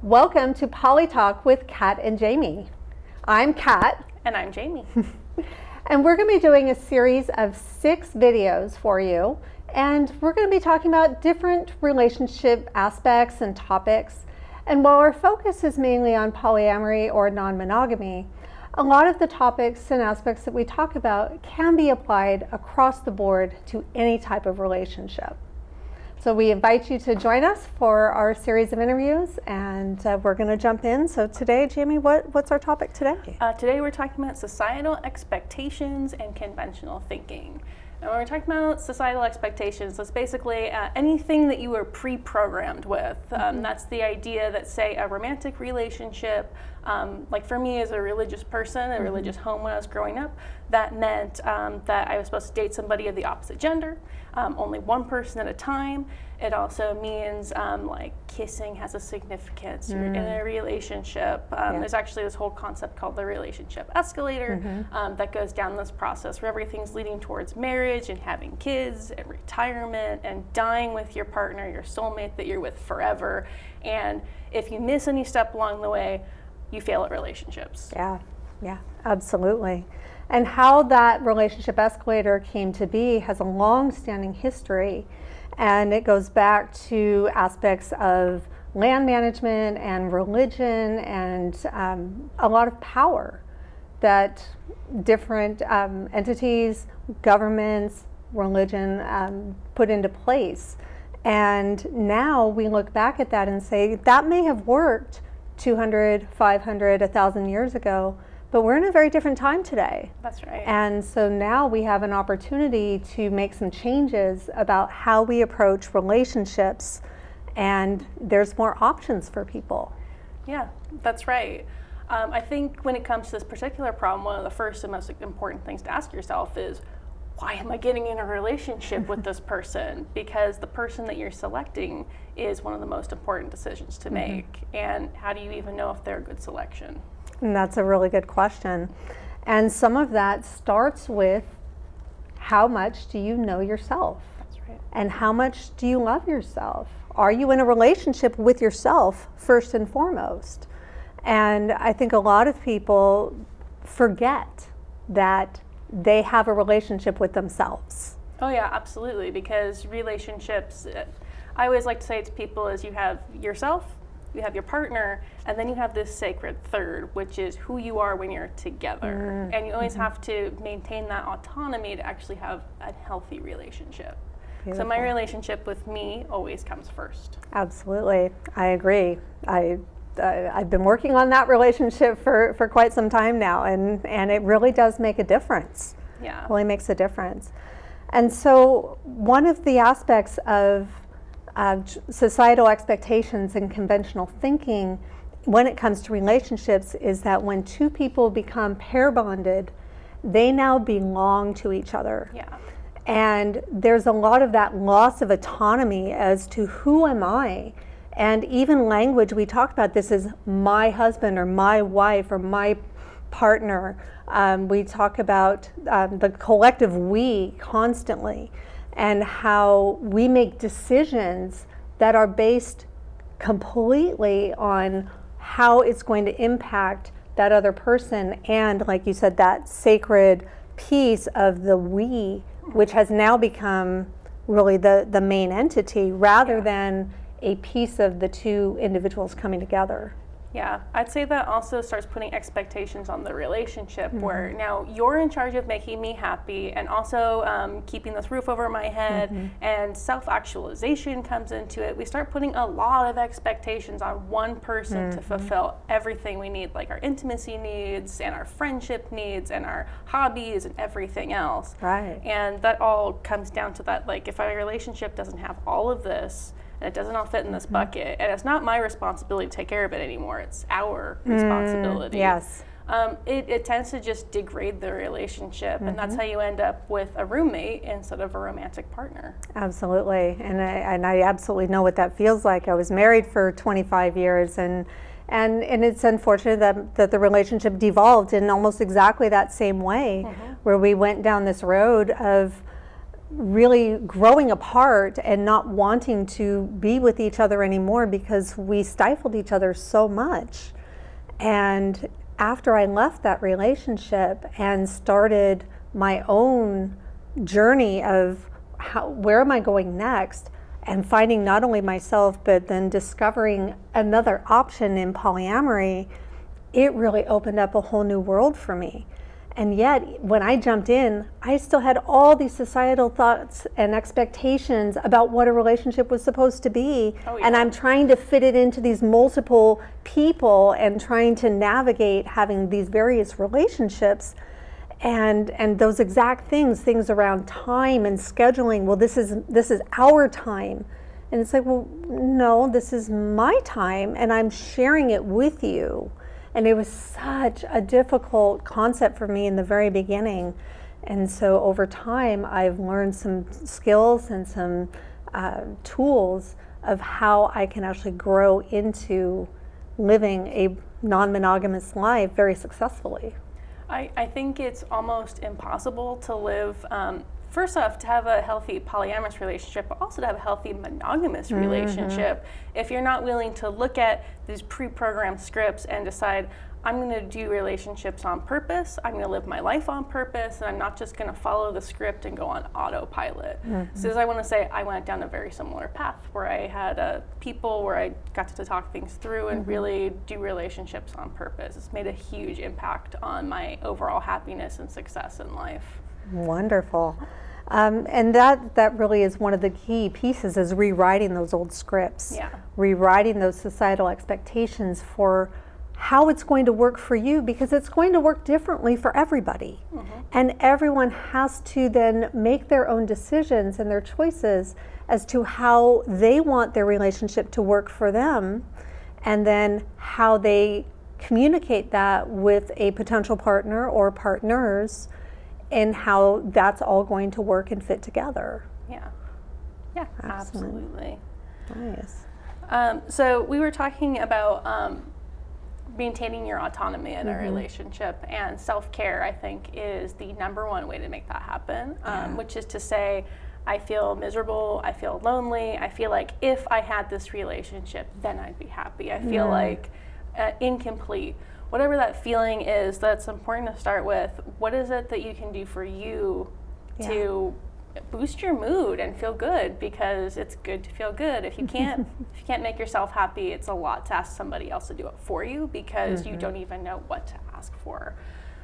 Welcome to Poly Talk with Kat and Jamie. I'm Kat. And I'm Jamie. And we're going to be doing a series of 6 videos for you. And we're going to be talking about different relationship aspects and topics. And while our focus is mainly on polyamory or non-monogamy, a lot of the topics and aspects that we talk about can be applied across the board to any type of relationship. So we invite you to join us for our series of interviews, and we're going to jump in. So today, Jamie, what's our topic today? Today we're talking about societal expectations and conventional thinking. And when we're talking about societal expectations, that's basically anything that you were pre-programmed with. That's the idea that, say, a romantic relationship, like for me as a religious person, a religious home when I was growing up, that meant that I was supposed to date somebody of the opposite gender, only one person at a time. It also means like kissing has a significance. You're in a relationship. There's actually this whole concept called the relationship escalator that goes down this process where everything's leading towards marriage and having kids and retirement and dying with your partner, your soulmate that you're with forever. And if you miss any step along the way, you fail at relationships. Yeah, absolutely. And how that relationship escalator came to be has a long-standing history, and it goes back to aspects of land management and religion and a lot of power that different entities, governments, religion put into place. And now we look back at that and say that may have worked 200, 500, 1,000 years ago, but we're in a very different time today. That's right. And so now we have an opportunity to make some changes about how we approach relationships, and there's more options for people. Yeah, that's right. I think when it comes to this particular problem, one of the first and most important things to ask yourself is, why am I getting in a relationship with this person? Because the person that you're selecting is one of the most important decisions to make. And how do you even know if they're a good selection? And that's a really good question. And some of that starts with, how much do you know yourself? That's right. And how much do you love yourself? Are you in a relationship with yourself first and foremost? And I think a lot of people forget that they have a relationship with themselves. Oh yeah, absolutely. Because relationships, I always like to say to people, is you have yourself, you have your partner, and then you have this sacred third, which is who you are when you're together. And you always have to maintain that autonomy to actually have a healthy relationship. Beautiful. So my relationship with me always comes first. Absolutely, I agree. I've been working on that relationship for quite some time now, and it really does make a difference. Yeah. Really makes a difference. And so one of the aspects of societal expectations and conventional thinking when it comes to relationships is that when two people become pair bonded, they now belong to each other. Yeah. And there's a lot of that loss of autonomy as to who am I? And even language, we talk about this as my husband or my wife or my partner. We talk about the collective we constantly, and how we make decisions that are based completely on how it's going to impact that other person, and like you said, that sacred piece of the we, which has now become really the main entity rather than a piece of the two individuals coming together. Yeah, I'd say that also starts putting expectations on the relationship where now you're in charge of making me happy and also keeping this roof over my head, and self-actualization comes into it. We start putting a lot of expectations on one person to fulfill everything we need, like our intimacy needs and our friendship needs and our hobbies and everything else. Right. And that all comes down to that, like, if our relationship doesn't have all of this, and it doesn't all fit in this bucket, and it's not my responsibility to take care of it anymore, it's our responsibility. Yes. It tends to just degrade the relationship, and that's how you end up with a roommate instead of a romantic partner. Absolutely, and I absolutely know what that feels like. I was married for 25 years, and it's unfortunate that the relationship devolved in almost exactly that same way, where we went down this road of really growing apart and not wanting to be with each other anymore because we stifled each other so much. And after I left that relationship and started my own journey of where am I going next, and finding not only myself but then discovering another option in polyamory, it really opened up a whole new world for me. And yet, when I jumped in, I still had all these societal thoughts and expectations about what a relationship was supposed to be. Oh, yeah. And I'm trying to fit it into these multiple people and trying to navigate having these various relationships. And those exact things around time and scheduling. Well, this is our time. And it's like, well, no, this is my time, and I'm sharing it with you. And it was such a difficult concept for me in the very beginning. And so over time, I've learned some skills and some tools of how I can actually grow into living a non-monogamous life very successfully. I think it's almost impossible to live, first off, to have a healthy polyamorous relationship, but also to have a healthy monogamous relationship if you're not willing to look at these pre-programmed scripts and decide, I'm going to do relationships on purpose, I'm going to live my life on purpose, and I'm not just going to follow the script and go on autopilot. So as I want to say, I went down a very similar path where I had people where I got to talk things through and really do relationships on purpose. It's made a huge impact on my overall happiness and success in life. Wonderful. And that really is one of the key pieces, is rewriting those old scripts, rewriting those societal expectations for how it's going to work for you, because it's going to work differently for everybody. And everyone has to then make their own decisions and their choices as to how they want their relationship to work for them, and then how they communicate that with a potential partner or partners, and how that's all going to work and fit together. Yeah, absolutely. Nice. So we were talking about maintaining your autonomy in a relationship, and self-care, I think, is the #1 way to make that happen, which is to say, I feel miserable, I feel lonely, I feel like if I had this relationship, then I'd be happy. I feel like incomplete. Whatever that feeling is, that's important to start with. What is it that you can do for you to boost your mood and feel good? Because it's good to feel good. If you can't make yourself happy, it's a lot to ask somebody else to do it for you, because you don't even know what to ask for.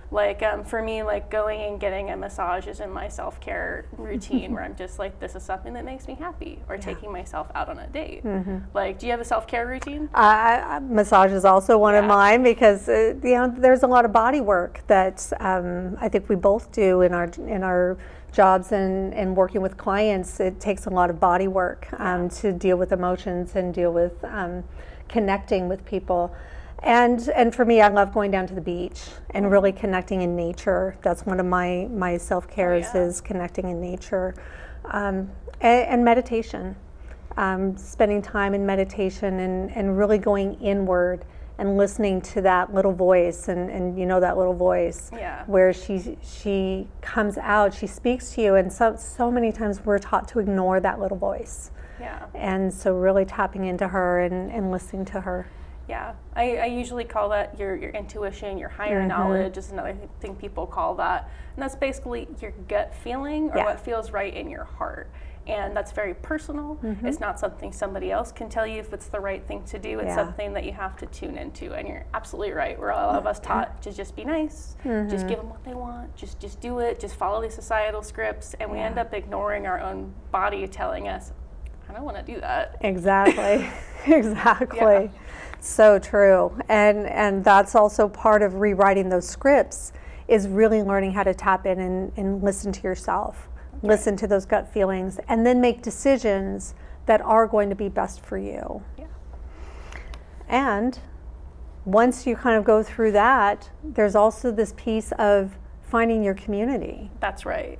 Like for me, like going and getting a massage is in my self-care routine where I'm just like, this is something that makes me happy, or taking myself out on a date. Like, do you have a self-care routine? Massage is also one of mine, because you know, there's a lot of body work that I think we both do in our jobs and working with clients. It takes a lot of body work to deal with emotions and deal with connecting with people. And for me, I love going down to the beach and really connecting in nature. That's one of my self-cares, is connecting in nature. And meditation, spending time in meditation and really going inward and listening to that little voice, and you know, that little voice where she comes out, she speaks to you, and so many times we're taught to ignore that little voice. And so really tapping into her and listening to her. I usually call that your intuition, your higher knowledge is another thing people call that. And that's basically your gut feeling, or what feels right in your heart. And that's very personal. It's not something somebody else can tell you if it's the right thing to do. It's something that you have to tune into. And you're absolutely right. We're all of us taught to just be nice, just give them what they want, just do it, just follow these societal scripts. And we end up ignoring our own body telling us, I don't want to do that. Exactly. Exactly. So true. And that's also part of rewriting those scripts, is really learning how to tap in and listen to yourself, listen to those gut feelings, and then make decisions that are going to be best for you. And once you kind of go through that, there's also this piece of finding your community. That's right.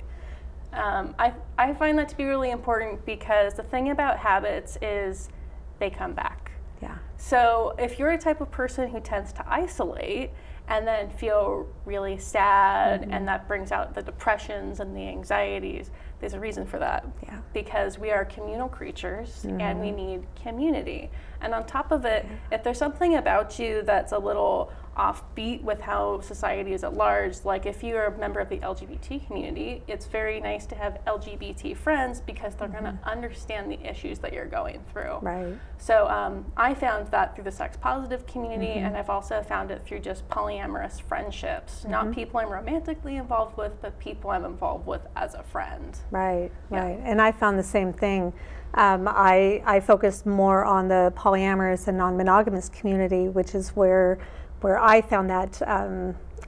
I find that to be really important, because the thing about habits is they come back. So if you're a type of person who tends to isolate, and then feel really sad, and that brings out the depressions and the anxieties. There's a reason for that, because we are communal creatures and we need community. And on top of it, if there's something about you that's a little offbeat with how society is at large, like if you're a member of the LGBT community, it's very nice to have LGBT friends because they're going to understand the issues that you're going through. Right. So I found that through the sex positive community, and I've also found it through just polyamorous friendships, not people I'm romantically involved with, but people I'm involved with as a friend. Right, right. And I found the same thing. I focused more on the polyamorous and non-monogamous community, which is where I found that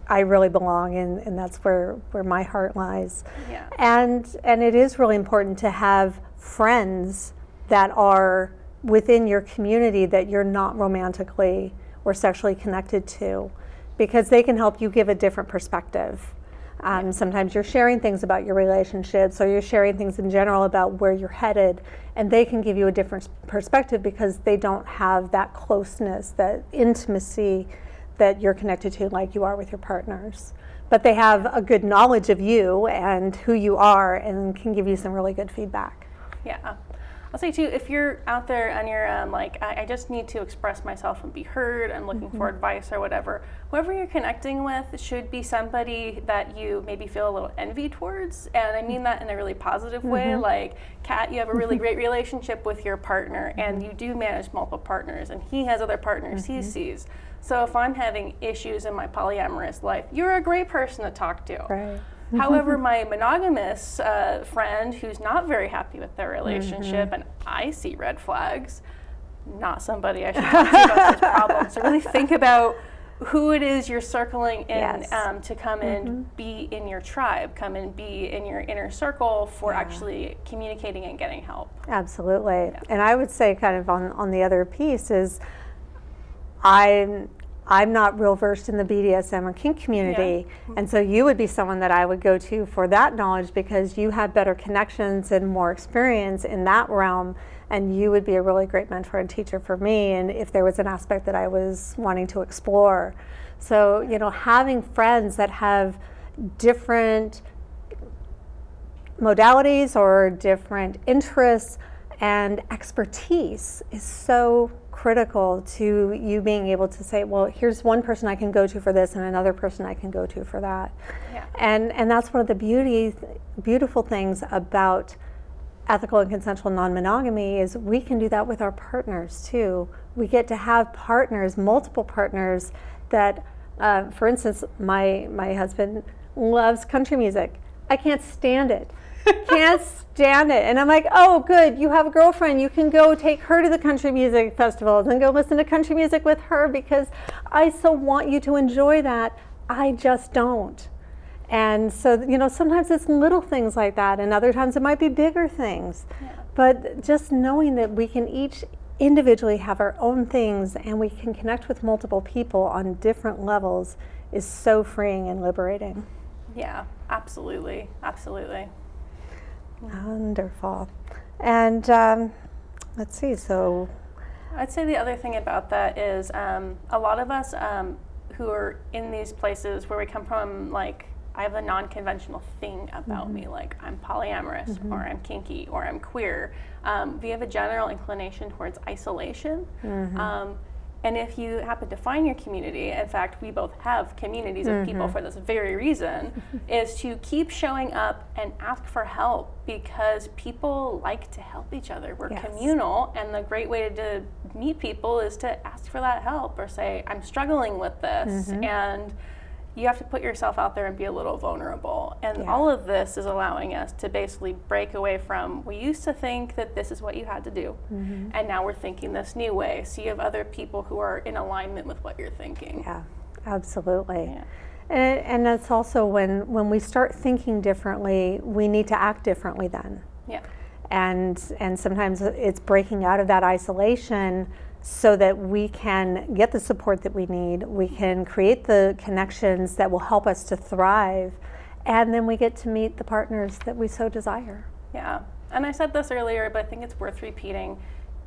I really belong, and that's where my heart lies. Yeah. And it is really important to have friends that are within your community that you're not romantically or sexually connected to, because they can help you give a different perspective. Sometimes you're sharing things about your relationships, or you're sharing things in general about where you're headed, and they can give you a different perspective because they don't have that closeness, that intimacy that you're connected to like you are with your partners. But they have a good knowledge of you and who you are, and can give you some really good feedback. Yeah. I'll say too, if you're out there and you're like, I just need to express myself and be heard, and looking for advice or whatever, whoever you're connecting with should be somebody that you maybe feel a little envy towards. And I mean that in a really positive way. Like, Kat, you have a really great relationship with your partner, and you do manage multiple partners, and he has other partners he sees. So if I'm having issues in my polyamorous life, you're a great person to talk to. Right. However, my monogamous friend who's not very happy with their relationship, and I see red flags, not somebody I should talk to about this problem. So really think about who it is you're circling in to come and be in your tribe, come and be in your inner circle for actually communicating and getting help. Absolutely. Yeah. And I would say, kind of on the other piece, is I'm not real versed in the BDSM or kink community, and so you would be someone that I would go to for that knowledge, because you have better connections and more experience in that realm, and you would be a really great mentor and teacher for me, and if there was an aspect that I was wanting to explore. So, you know, having friends that have different modalities or different interests and expertise is so critical to you being able to say, well, here's one person I can go to for this and another person I can go to for that. Yeah. And that's one of the beautiful things about ethical and consensual non-monogamy, is we can do that with our partners too. We get to have partners, multiple partners that, for instance, my husband loves country music. I can't stand it. Can't stand it. And I'm like, oh, good, you have a girlfriend. You can go take her to the country music festivals and go listen to country music with her, because I so want you to enjoy that. I just don't. And so, you know, sometimes it's little things like that, and other times it might be bigger things. Yeah. But just knowing that we can each individually have our own things, and we can connect with multiple people on different levels, is so freeing and liberating. Yeah, absolutely. Absolutely. Wonderful. And let's see, so I'd say the other thing about that is a lot of us who are in these places where we come from, like, I have a non-conventional thing about me, like I'm polyamorous, or I'm kinky, or I'm queer. We have a general inclination towards isolation. And if you happen to find your community, in fact, we both have communities of people for this very reason, is to keep showing up and ask for help, because people like to help each other. We're communal, and the great way to meet people is to ask for that help, or say, I'm struggling with this. And you have to put yourself out there and be a little vulnerable. And all of this is allowing us to basically break away from, we used to think that this is what you had to do, and now we're thinking this new way. So you have other people who are in alignment with what you're thinking. Yeah, absolutely. Yeah. And that's also when we start thinking differently, we need to act differently then. Yeah. And sometimes it's breaking out of that isolation, so that we can get the support that we need, we can create the connections that will help us to thrive, and then we get to meet the partners that we so desire. Yeah, and I said this earlier, but I think it's worth repeating.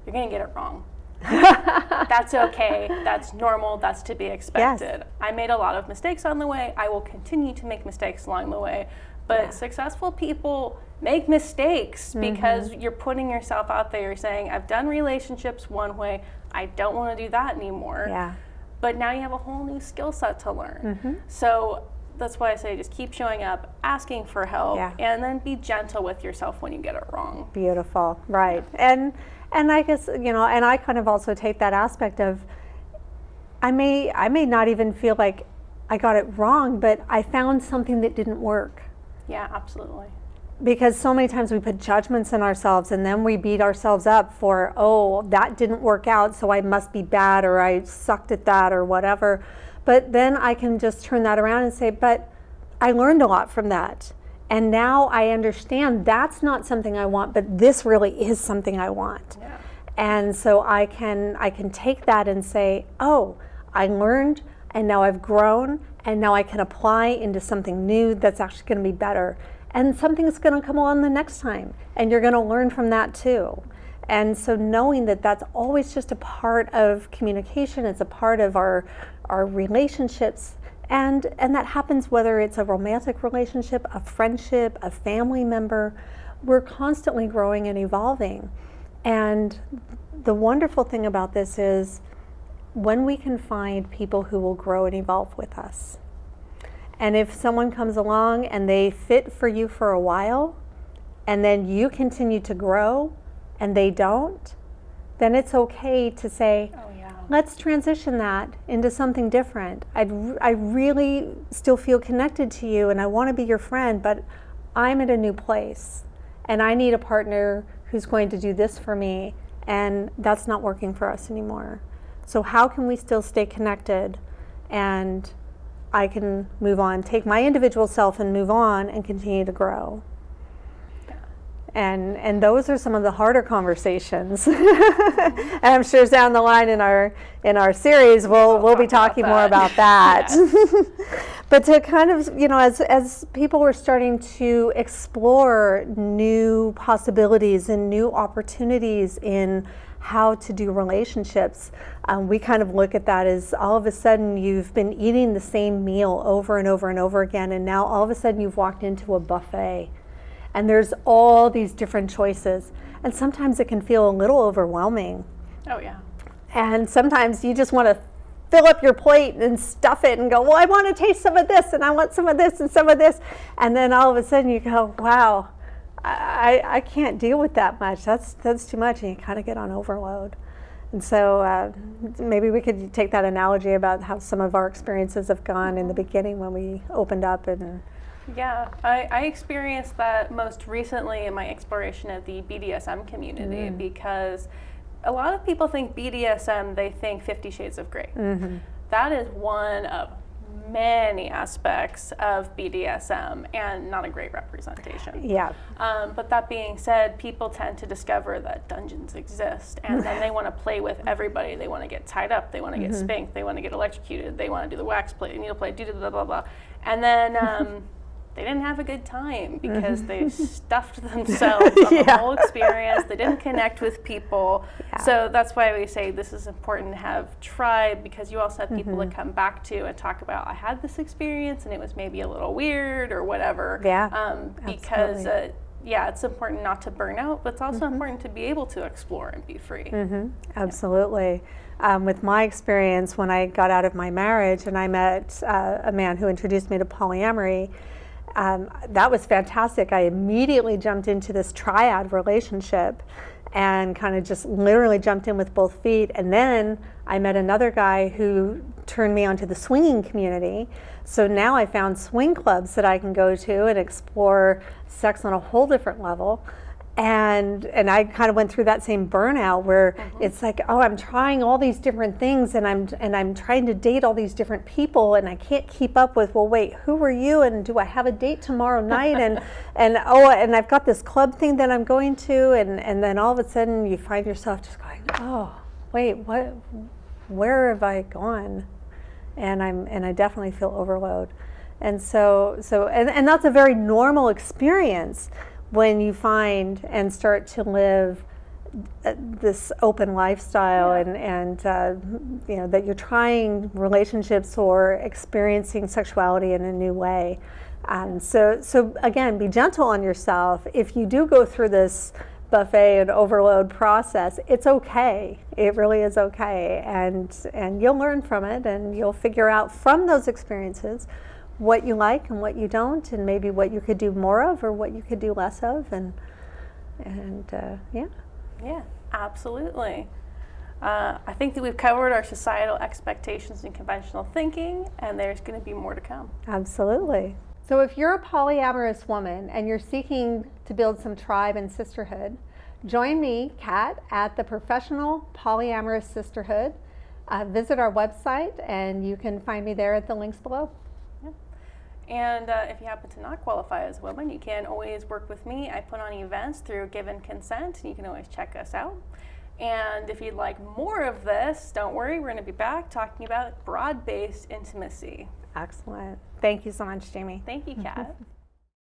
You're going to get it wrong. That's okay. That's normal. That's to be expected. Yes. I made a lot of mistakes on the way. I will continue to make mistakes along the way. But successful people make mistakes because you're putting yourself out there. You're saying, I've done relationships one way. I don't want to do that anymore. Yeah. But now you have a whole new skill set to learn. So that's why I say just keep showing up, asking for help, and then be gentle with yourself when you get it wrong. Beautiful, right. And I guess, you know, and I kind of also take that aspect of, I may not even feel like I got it wrong, but I found something that didn't work. Yeah, absolutely. Because so many times we put judgments in ourselves and then we beat ourselves up for, oh, that didn't work out, so I must be bad, or I sucked at that, or whatever. But then I can just turn that around and say, but I learned a lot from that. And now I understand that's not something I want, but this really is something I want. Yeah. And so I can take that and say, oh, I learned, and now I've grown, and now I can apply into something new that's actually going to be better. And something's going to come along the next time, and you're going to learn from that too. And so knowing that that's always just a part of communication, it's a part of our relationships, and that happens whether it's a romantic relationship, a friendship, a family member. We're constantly growing and evolving. And the wonderful thing about this is when we can find people who will grow and evolve with us. And if someone comes along and they fit for you for a while, and then you continue to grow and they don't, then it's okay to say, let's transition that into something different. I really still feel connected to you and I want to be your friend, but I'm at a new place and I need a partner who's going to do this for me, and that's not working for us anymore. So how can we still stay connected, and I can move on, take my individual self and move on and continue to grow. And those are some of the harder conversations. And I'm sure down the line in our series we'll be talking more about that. Yes. But to kind of, you know, as people were starting to explore new possibilities and new opportunities in how to do relationships, we kind of look at that as all of a sudden you've been eating the same meal over and over and over again, and now all of a sudden you've walked into a buffet. And there's all these different choices. And sometimes it can feel a little overwhelming. Oh, yeah. And sometimes you just want to fill up your plate and stuff it and go, well, I want to taste some of this, and I want some of this and some of this. And then all of a sudden you go, wow, I can't deal with that much. That's too much. And you kind of get on overload. And so maybe we could take that analogy about how some of our experiences have gone in the beginning when we opened up. And yeah, I experienced that most recently in my exploration of the BDSM community, because a lot of people think BDSM, they think 50 Shades of Grey. That is one of many aspects of BDSM and not a great representation. Yeah. But that being said, people tend to discover that dungeons exist, and then they want to play with everybody. They want to get tied up, they want to get spanked, they want to get electrocuted, they want to do the wax play, needle play, do blah blah blah. And then they didn't have a good time because they stuffed themselves on the whole experience. They didn't connect with people. So that's why we say this is important to have tribe, because you also have people to come back to and talk about, I had this experience and it was maybe a little weird or whatever. Because it's important not to burn out, but it's also important to be able to explore and be free. Absolutely. With my experience, when I got out of my marriage and I met a man who introduced me to polyamory, that was fantastic. I immediately jumped into this triad relationship and kind of just literally jumped in with both feet. And then I met another guy who turned me onto the swinging community. So now I found swing clubs that I can go to and explore sex on a whole different level. And I kind of went through that same burnout where it's like, oh, I'm trying all these different things, and I'm trying to date all these different people, and I can't keep up with, well, wait, who are you, and do I have a date tomorrow night, and I've got this club thing that I'm going to, and then all of a sudden you find yourself just going, oh, wait, where have I gone? And I definitely feel overload. And so that's a very normal experience when you find and start to live this open lifestyle, Yeah. and you know, that you're trying relationships or experiencing sexuality in a new way. So again, be gentle on yourself. If you do go through this buffet and overload process, it's okay. It really is okay, and you'll learn from it, and you'll figure out from those experiences what you like and what you don't, and maybe what you could do more of or what you could do less of, and yeah. Yeah, absolutely. I think that we've covered our societal expectations and conventional thinking, and there's going to be more to come. Absolutely. So if you're a polyamorous woman and you're seeking to build some tribe and sisterhood, join me, Kat, at the Professional Polyamorous Sisterhood. Visit our website, and you can find me there at the links below. And if you happen to not qualify as a woman, you can always work with me. I put on events through Given Consent, and you can always check us out. And if you'd like more of this, don't worry, we're going to be back talking about broad-based intimacy. Excellent. Thank you so much, Jamie. Thank you, Kat.